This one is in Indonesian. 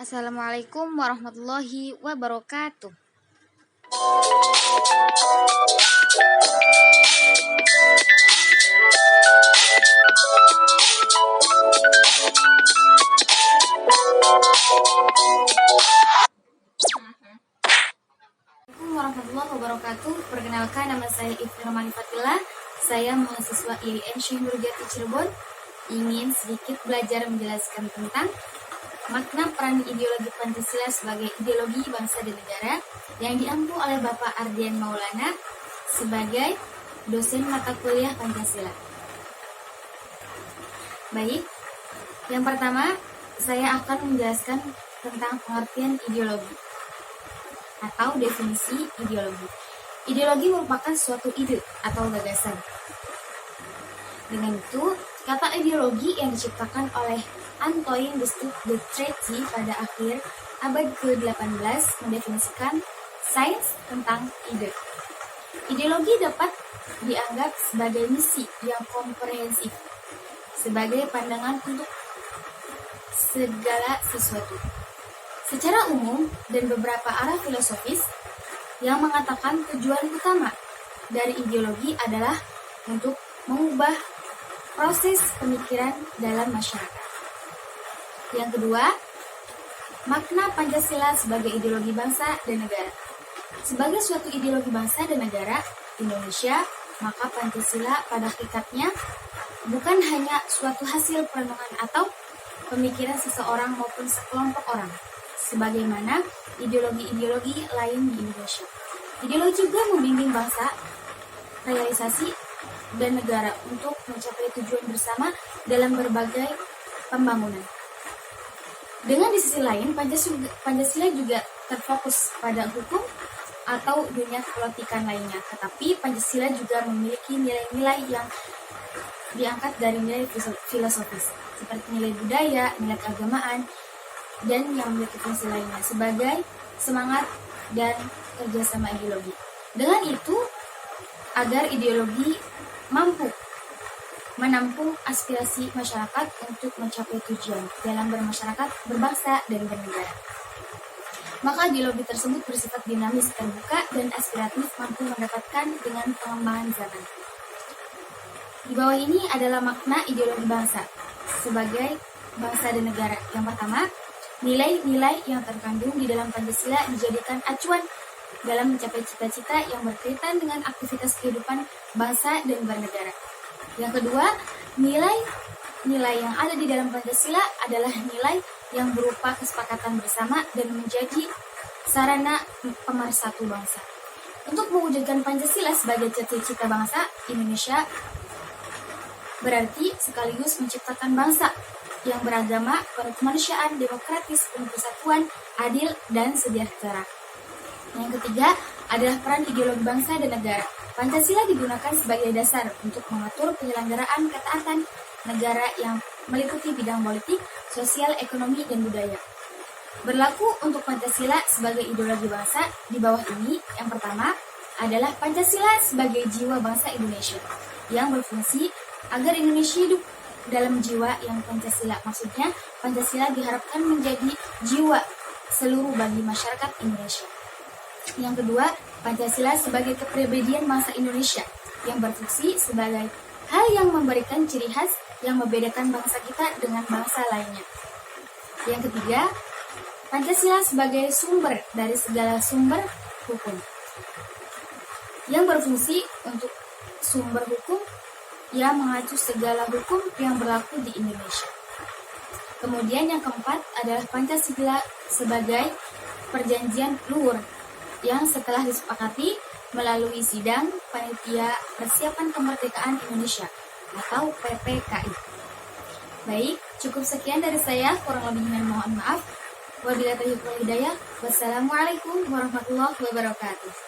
Assalamualaikum warahmatullahi wabarakatuh. Assalamualaikum warahmatullahi wabarakatuh. Perkenalkan, nama saya Ifni Romani Fatila. Saya mahasiswa IAIN Syekh Nurjati Cirebon. Ingin sedikit belajar menjelaskan tentang makna peran ideologi Pancasila sebagai ideologi bangsa dan negara yang diampu oleh Bapak Ardian Maulana sebagai dosen mata kuliah Pancasila. Baik, yang pertama saya akan menjelaskan tentang pengertian ideologi atau definisi ideologi. Ideologi merupakan suatu ide atau gagasan. Dengan itu, kata ideologi yang diciptakan oleh Antoine de Saint-Exupéry pada akhir abad ke-18 mendefinisikan sains tentang ide. Ideologi dapat dianggap sebagai misi yang komprehensif, sebagai pandangan untuk segala sesuatu. Secara umum dan beberapa arah filosofis yang mengatakan tujuan utama dari ideologi adalah untuk mengubah proses pemikiran dalam masyarakat. Yang kedua, makna Pancasila sebagai ideologi bangsa dan negara. Sebagai suatu ideologi bangsa dan negara Indonesia, maka Pancasila pada hakikatnya bukan hanya suatu hasil perenungan atau pemikiran seseorang maupun sekelompok orang, sebagaimana ideologi-ideologi lain di Indonesia. Ideologi juga membimbing bangsa, realisasi, dan negara untuk mencapai tujuan bersama dalam berbagai pembangunan. Dengan di sisi lain, Pancasila juga terfokus pada hukum atau dunia kepolitikan lainnya. Tetapi Pancasila juga memiliki nilai-nilai yang diangkat dari nilai filosofis, seperti nilai budaya, nilai keagamaan, dan yang memiliki fungsi lainnya sebagai semangat dan kerjasama ideologi. Dengan itu, agar ideologi mampu menampung aspirasi masyarakat untuk mencapai tujuan dalam bermasyarakat, berbangsa, dan bernegara. Maka ideologi tersebut bersifat dinamis, terbuka, dan aspiratif, mampu mendapatkan dengan pengembangan zaman. Di bawah ini adalah makna ideologi bangsa sebagai bangsa dan negara. Yang pertama, nilai-nilai yang terkandung di dalam Pancasila dijadikan acuan dalam mencapai cita-cita yang berkaitan dengan aktivitas kehidupan bangsa dan bernegara. Yang kedua, nilai-nilai yang ada di dalam Pancasila adalah nilai yang berupa kesepakatan bersama dan menjadi sarana pemersatu bangsa. Untuk mewujudkan Pancasila sebagai cita-cita bangsa Indonesia berarti sekaligus menciptakan bangsa yang beragama, berkemanusiaan, demokratis, penuh persatuan, adil, dan sejahtera. Yang ketiga adalah peran ideologi bangsa dan negara. Pancasila digunakan sebagai dasar untuk mengatur penyelenggaraan ketaatan negara yang meliputi bidang politik, sosial, ekonomi, dan budaya. Berlaku untuk Pancasila sebagai ideologi bangsa di bawah ini, yang pertama adalah Pancasila sebagai jiwa bangsa Indonesia yang berfungsi agar Indonesia hidup dalam jiwa yang Pancasila. Maksudnya, Pancasila diharapkan menjadi jiwa seluruh bagi masyarakat Indonesia. Yang kedua, Pancasila sebagai kepribadian bangsa Indonesia yang berfungsi sebagai hal yang memberikan ciri khas yang membedakan bangsa kita dengan bangsa lainnya. Yang ketiga, Pancasila sebagai sumber dari segala sumber hukum yang berfungsi untuk sumber hukum yang mengacu segala hukum yang berlaku di Indonesia. Kemudian yang keempat adalah Pancasila sebagai perjanjian luhur yang setelah disepakati melalui sidang Panitia Persiapan Kemerdekaan Indonesia atau PPKI. Baik, cukup sekian dari saya, kurang lebihnya mohon maaf. Wabillahi taufiq wal hidayah. Wassalamualaikum warahmatullahi wabarakatuh.